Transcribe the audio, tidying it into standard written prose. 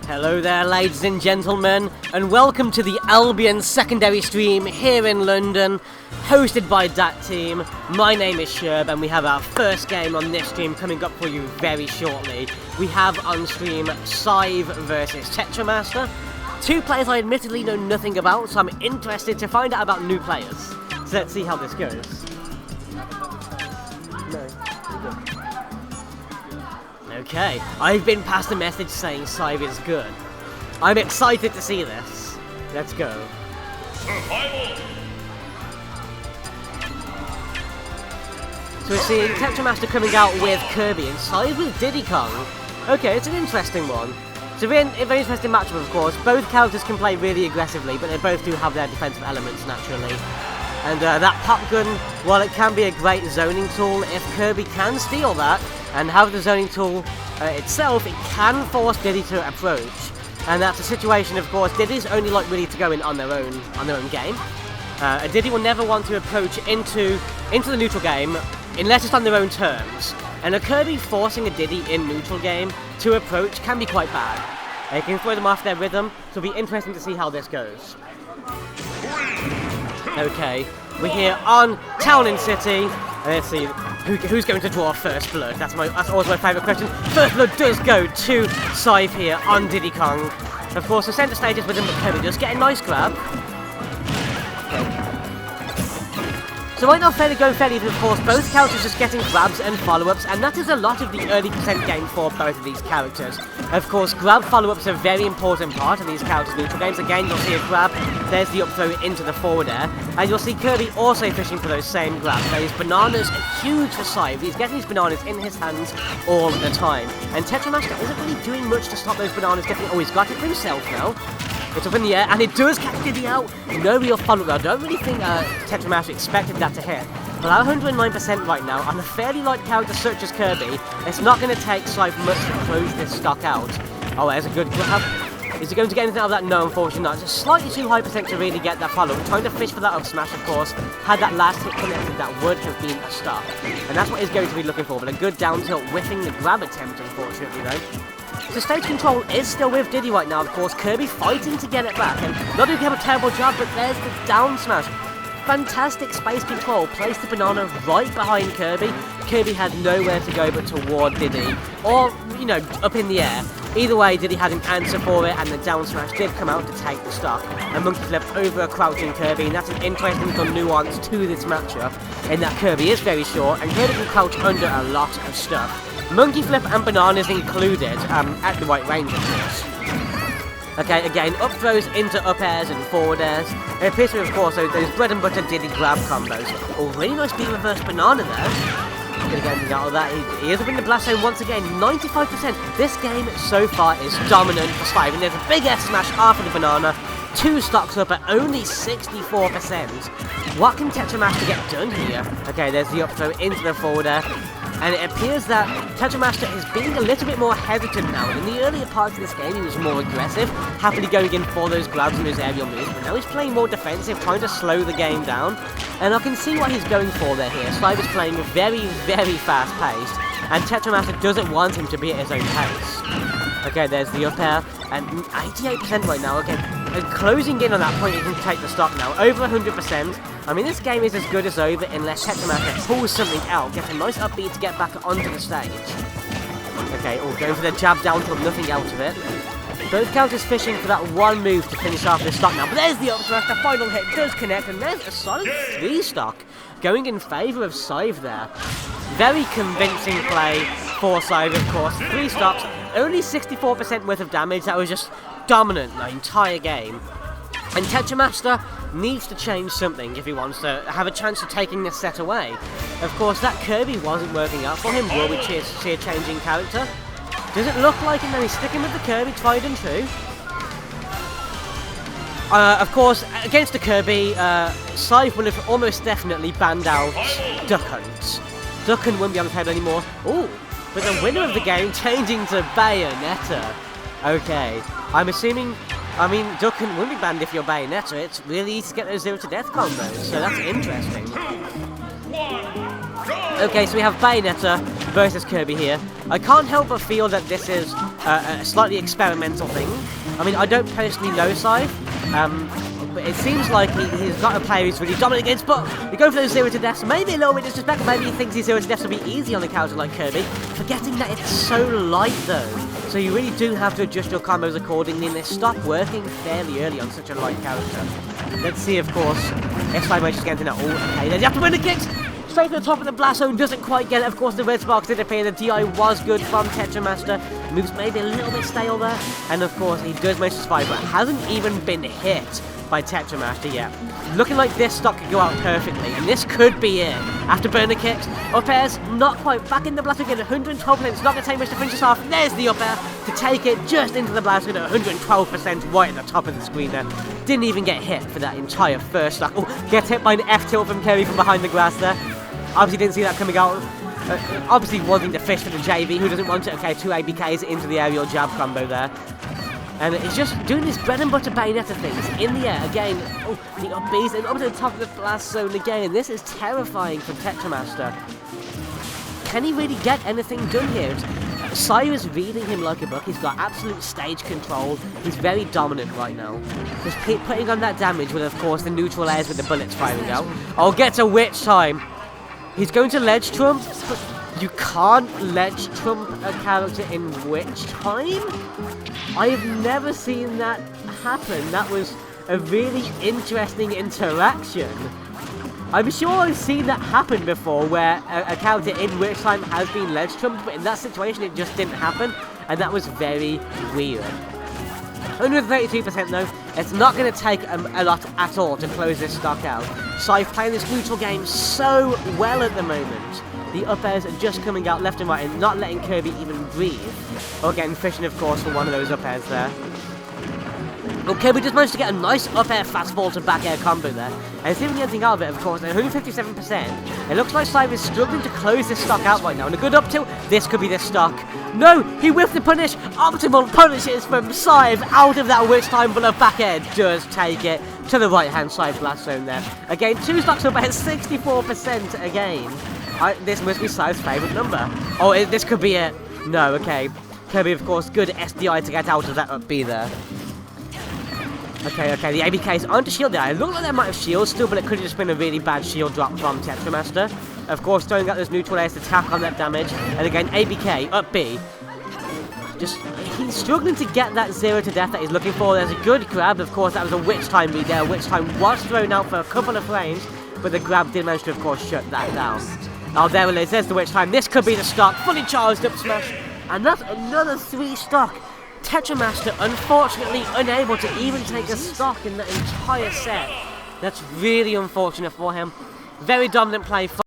Hello there, ladies and gentlemen, and welcome to the Albion secondary stream here in London, hosted by DAT-team. My name is Sherb, and we have our first game on this stream coming up for you very shortly. We have on stream Cyve versus Tetramaster, two players I admittedly know nothing about, so I'm interested to find out about new players. So let's see how this goes. Okay, I've been passed a message saying Cyve is good. I'm excited to see this. Let's go. So we're seeing Tetramaster coming out with Kirby and Cyve with Diddy Kong. Okay, it's an interesting one. It's a very interesting matchup, of course. Both characters can play really aggressively, but they both do have their defensive elements naturally. And that pop gun, while it can be a great zoning tool, if Kirby can steal that and have the zoning tool itself, it can force Diddy to approach. And that's a situation, of course, Diddy's only like really to go in on their own game. A Diddy will never want to approach into the neutral game unless it's on their own terms. And a Kirby forcing a Diddy in neutral game to approach can be quite bad. It can throw them off their rhythm, so it'll be interesting to see how this goes. Okay, we're here on Town and City. Let's see, who's going to draw first blood? That's always my favourite question. First blood does go to Cyve here on Diddy Kong. Of course, the centre stage is with him, but Kirby does get a nice grab. So right now, going fairly even, of course, both characters just getting grabs and follow-ups, and that is a lot of the early percent game for both of these characters. Of course, grab follow-ups are a very important part of these characters' neutral games. Again, you'll see a grab, there's the up throw into the forward air, and you'll see Kirby also fishing for those same grabs. Now, his bananas are huge for Cyve. He's getting his bananas in his hands all the time, and Tetramaster isn't really doing much to stop those bananas getting... Oh, he's got it for himself now. It's up in the air, and it does catch Diddy out. No real follow-up. I don't really think Tetramaster expected that to hit. But at 109% right now, on a fairly light character such as Kirby, it's not going to take Cyve much to close this stock out. Oh, there's a good grab. Is he going to get anything out of that? No, unfortunately not. It's slightly too high percent to really get that follow-up. Trying to fish for that up smash, of course. Had that last hit connected, that would have been a stop. And that's what he's going to be looking for. But a good down tilt, whiffing the grab attempt, unfortunately, though. So stage control is still with Diddy right now, of course. Kirby fighting to get it back, and not doing a terrible job, but there's the down smash. Fantastic space control, placed the banana right behind Kirby. Kirby had nowhere to go but toward Diddy, or, you know, up in the air. Either way, Diddy had an answer for it, and the down smash did come out to take the stock. A monkey flip over a crouching Kirby, and that's an interesting little nuance to this matchup, in that Kirby is very short, and Kirby can crouch under a lot of stuff. Monkey flip and bananas included, at the right range, of course. Okay, again, up throws into up airs and forward airs. It appears to be, of course, those bread and butter Diddy grab combos. Oh, really nice beat reverse banana there. Gonna get anything out of that. He is up in the blast zone once again, 95%. This game so far is dominant for Cyve, and there's a big S smash after the banana. Two stocks up at only 64%. What can Tetramaster get done here? Okay, there's the up throw into the forward air. And it appears that Tetramaster is being a little bit more hesitant now. In the earlier parts of this game, he was more aggressive, happily going in for those grabs and those aerial moves, but now he's playing more defensive, trying to slow the game down. And I can see what he's going for there here. Cyve is playing very, very fast-paced, and Tetramaster doesn't want him to be at his own pace. Okay, there's the up air, and 88% right now. Okay, and closing in on that point, he can take the stock now. Over 100%. I mean, this game is as good as over unless Tetramaster pulls something out, gets a nice upbeat to get back onto the stage. Okay, going for the jab down till nothing out of it. Both characters fishing for that one move to finish off this stock now. But there's the up smash, the final hit does connect, and there's a solid 3 stock going in favour of Cyve there. Very convincing play for Cyve, of course. 3 stocks, only 64% worth of damage. That was just dominant the entire game. And Tetramaster needs to change something if he wants to have a chance of taking this set away. Of course, that Kirby wasn't working out for him. Will we see a changing character? Does it look like him? Then he's sticking with the Kirby, tried and true. Of course, against the Kirby, Cyve will have almost definitely banned out Duck Hunt. Duck Hunt won't be on the table anymore. Ooh, but the winner of the game changing to Bayonetta. Okay, I'm assuming... I mean, Duck Hunt wouldn't be banned if you're Bayonetta. It's really easy to get those 0 to death combos, so that's interesting. Okay, so we have Bayonetta versus Kirby here. I can't help but feel that this is a slightly experimental thing. I mean, I don't personally know Cyve, but it seems like he's got a player he's really dominant against, but you go for those 0 to deaths, maybe a little bit disrespectful, maybe he thinks these 0 to deaths will be easy on the counter like Kirby, forgetting that it's so light though. So you really do have to adjust your combos accordingly, and they stop working fairly early on such a light character. Let's see, of course, if Cyve manages to get into that. Okay, then you have to win the kicks! Straight to the top of the blast zone, doesn't quite get it. Of course, the red sparks did appear. The DI was good from Tetramaster. Moves maybe a little bit stale there. And of course, he does manage to survive, but hasn't even been hit by Tetramaster yet. Looking like this stock could go out perfectly, and this could be it. After burner kicks, up airs, not quite. Back in the blast again, 112%. It's not going to take much to finish this off. There's the up air to take it just into the blast zone at 112% right at the top of the screen there. Didn't even get hit for that entire first stock. Oh, gets hit by an F-tilt from Kirby from behind the grass there. Obviously didn't see that coming out. Obviously wanting to fish for the JV. Who doesn't want it? Okay, 2 ABKs into the aerial jab combo there. And it's just doing this bread and butter Bayonetta things in the air again. Oh, the up Bs and up to the top of the blast zone again. This is terrifying from Tetramaster. Can he really get anything done here? Cyve is reading him like a book. He's got absolute stage control. He's very dominant right now. Just putting on that damage with, of course, the neutral airs with the bullets firing out. Oh, gets a witch time. He's going to ledge trump, but you can't ledge trump a character in witch time? I've never seen that happen. That was a really interesting interaction. I'm sure I've seen that happen before, where a character in witch time has been ledge trumped, but in that situation it just didn't happen, and that was very weird. 132% though, it's not going to take a lot at all to close this stock out. Cyve playing this neutral game so well at the moment. The up airs are just coming out left and right and not letting Kirby even breathe. Or getting fishing, of course, for one of those up airs there. Well, Kirby just managed to get a nice up air fastball to back air combo there. And seeing anything out of it, of course, at 157%. It looks like Cyve is struggling to close this stock out right now. And a good up tilt, this could be the stock. No, he whiffed the punish. Optimal punishes from Cyve out of that witch time, but the back air does take it to the right hand side blast zone there. Again, 2 stocks up at 64% again. This must be Cyve's favourite number. Oh, this could be it. No, okay. Kirby, of course, good SDI to get out of that up B there. Okay, the ABKs aren't a shield there. It looked like they might have shields still, but it could have just been a really bad shield drop from Tetramaster. Of course, throwing out those neutral airs to tap on that damage. And again, ABK, up B. He's struggling to get that 0 to death that he's looking for. There's a good grab. Of course, that was a witch time read there. Witch time was thrown out for a couple of frames, but the grab did manage to, of course, shut that down. Oh, there it is. There's the witch time. This could be the stock. Fully charged up smash. And that's another 3 stock. Tetramaster, unfortunately, unable to even take a stock in the entire set. That's really unfortunate for him. Very dominant play.